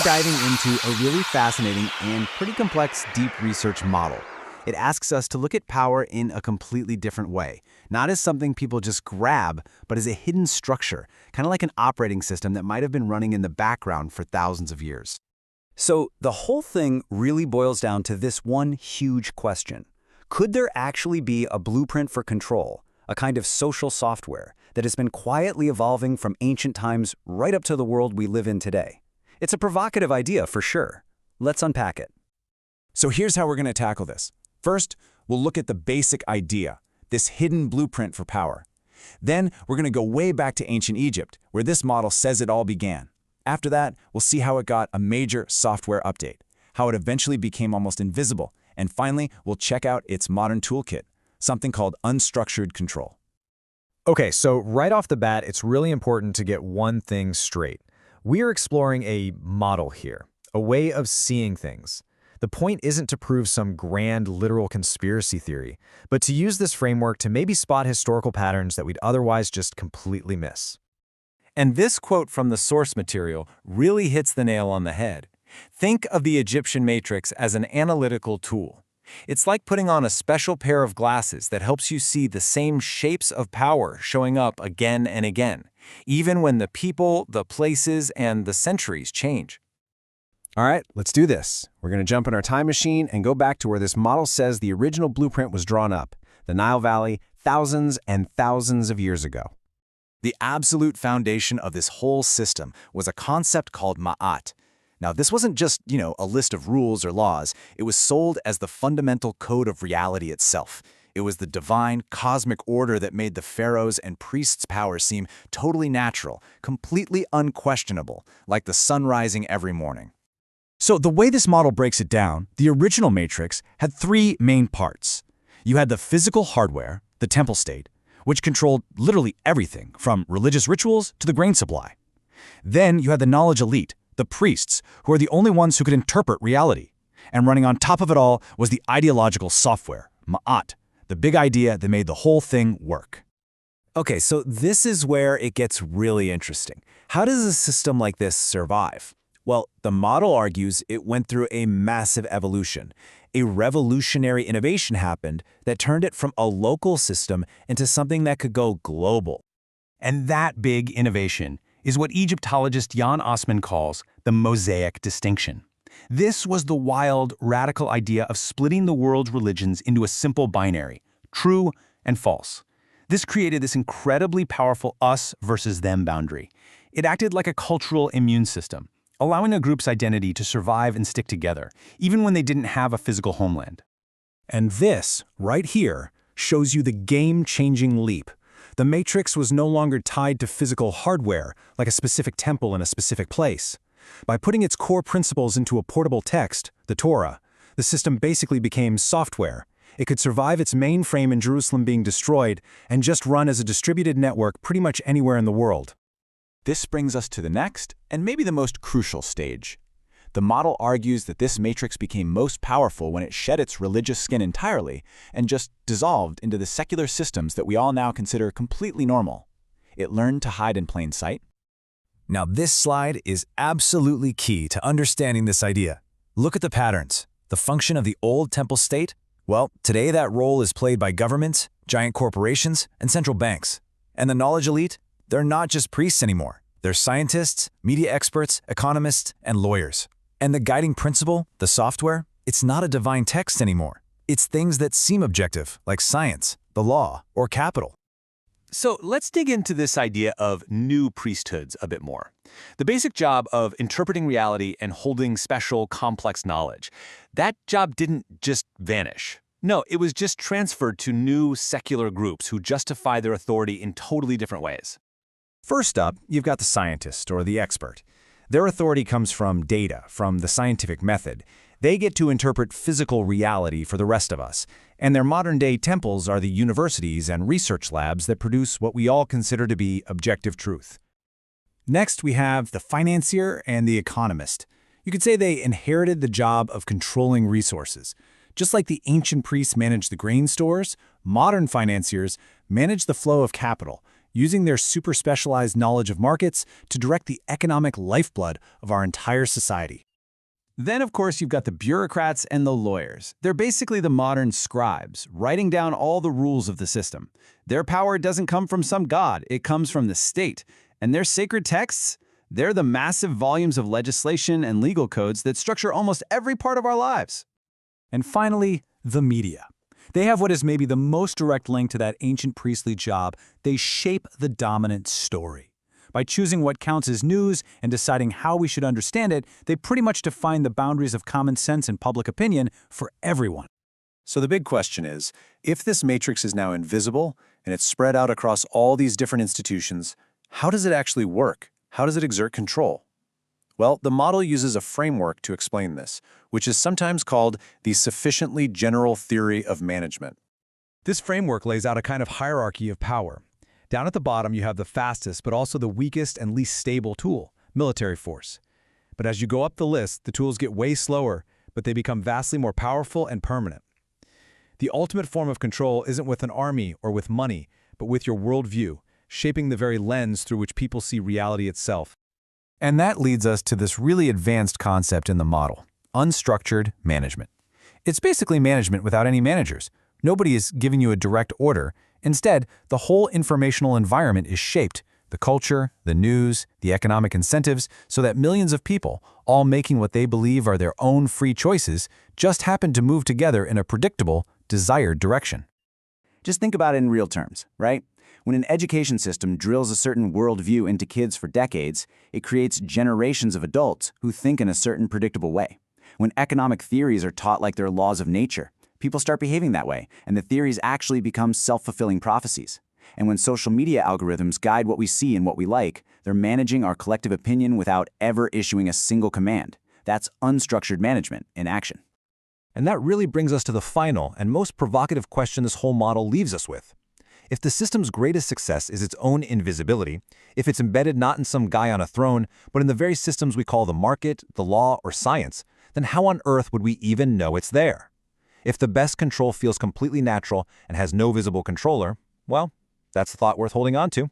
we're diving into a really fascinating and pretty complex deep research model. It asks us to look at power in a completely different way, not as something people just grab, but as a hidden structure, kind of like an operating system that might have been running in the background for thousands of years. So the whole thing really boils down to this one huge question. Could there actually be a blueprint for control, a kind of social software that has been quietly evolving from ancient times right up to the world we live in today? It's a provocative idea for sure. Let's unpack it. So here's how we're going to tackle this. First, we'll look at the basic idea, this hidden blueprint for power. Then, we're going to go way back to ancient Egypt, where this model says it all began. After that, we'll see how it got a major software update, how it eventually became almost invisible, and finally, we'll check out its modern toolkit, something called unstructured control. Okay, so right off the bat, it's really important to get one thing straight. We are exploring a model here, a way of seeing things. The point isn't to prove some grand literal conspiracy theory, but to use this framework to maybe spot historical patterns that we'd otherwise just completely miss. And this quote from the source material really hits the nail on the head. Think of the Egyptian matrix as an analytical tool. It's like putting on a special pair of glasses that helps you see the same shapes of power showing up again and again, even when the people, the places, and the centuries change. All right, let's do this. We're going to jump in our time machine and go back to where this model says the original blueprint was drawn up, the Nile Valley, thousands and thousands of years ago. The absolute foundation of this whole system was a concept called ma'at. Now, this wasn't just, a list of rules or laws. It was sold as the fundamental code of reality itself. It was the divine, cosmic order that made the pharaohs' and priests' power seem totally natural, completely unquestionable, like the sun rising every morning. So the way this model breaks it down, the original matrix had three main parts. You had the physical hardware, the temple state, which controlled literally everything from religious rituals to the grain supply. Then you had the knowledge elite, the priests, who are the only ones who could interpret reality. And running on top of it all was the ideological software, ma'at, the big idea that made the whole thing work. Okay, so this is where it gets really interesting. How does a system like this survive? Well, the model argues it went through a massive evolution. A revolutionary innovation happened that turned it from a local system into something that could go global. And that big innovation is what Egyptologist Jan Osman calls the Mosaic distinction. This was the wild, radical idea of splitting the world's religions into a simple binary, true and false. This created this incredibly powerful us versus them boundary. It acted like a cultural immune system, allowing a group's identity to survive and stick together, even when they didn't have a physical homeland. And this, right here, shows you the game-changing leap. The matrix was no longer tied to physical hardware, like a specific temple in a specific place. By putting its core principles into a portable text, the Torah, the system basically became software. It could survive its mainframe in Jerusalem being destroyed and just run as a distributed network pretty much anywhere in the world. This brings us to the next, and maybe the most crucial stage. The model argues that this matrix became most powerful when it shed its religious skin entirely and just dissolved into the secular systems that we all now consider completely normal. It learned to hide in plain sight. Now this slide is absolutely key to understanding this idea. Look at the patterns. The function of the old temple state? Well, today that role is played by governments, giant corporations, and central banks. And the knowledge elite? They're not just priests anymore. They're scientists, media experts, economists, and lawyers. And the guiding principle, the software, it's not a divine text anymore. It's things that seem objective, like science, the law, or capital. So let's dig into this idea of new priesthoods a bit more. The basic job of interpreting reality and holding special, complex knowledge. That job didn't just vanish. No, it was just transferred to new secular groups who justify their authority in totally different ways. First up, you've got the scientist or the expert. Their authority comes from data, from the scientific method. They get to interpret physical reality for the rest of us, and their modern-day temples are the universities and research labs that produce what we all consider to be objective truth. Next, we have the financier and the economist. You could say they inherited the job of controlling resources. Just like the ancient priests managed the grain stores, modern financiers manage the flow of capital, using their super specialized knowledge of markets to direct the economic lifeblood of our entire society. Then, of course, you've got the bureaucrats and the lawyers. They're basically the modern scribes, writing down all the rules of the system. Their power doesn't come from some god, it comes from the state. And their sacred texts? They're the massive volumes of legislation and legal codes that structure almost every part of our lives. And finally, the media. They have what is maybe the most direct link to that ancient priestly job. They shape the dominant story. By choosing what counts as news and deciding how we should understand it, they pretty much define the boundaries of common sense and public opinion for everyone. So the big question is, if this matrix is now invisible and it's spread out across all these different institutions, how does it actually work? How does it exert control? Well, the model uses a framework to explain this, which is sometimes called the sufficiently general theory of management. This framework lays out a kind of hierarchy of power. Down at the bottom, you have the fastest but also the weakest and least stable tool, military force. But as you go up the list, the tools get way slower, but they become vastly more powerful and permanent. The ultimate form of control isn't with an army or with money, but with your worldview, shaping the very lens through which people see reality itself. And that leads us to this really advanced concept in the model, unstructured management. It's basically management without any managers. Nobody is giving you a direct order. Instead, the whole informational environment is shaped, the culture, the news, the economic incentives, so that millions of people, all making what they believe are their own free choices, just happen to move together in a predictable, desired direction. Just think about it in real terms, right? When an education system drills a certain worldview into kids for decades, it creates generations of adults who think in a certain predictable way. When economic theories are taught like they're laws of nature, people start behaving that way, and the theories actually become self-fulfilling prophecies. And when social media algorithms guide what we see and what we like, they're managing our collective opinion without ever issuing a single command. That's unstructured management in action. And that really brings us to the final and most provocative question this whole model leaves us with. If the system's greatest success is its own invisibility, if it's embedded not in some guy on a throne, but in the very systems we call the market, the law, or science, then how on earth would we even know it's there? If the best control feels completely natural and has no visible controller, well, that's a thought worth holding on to.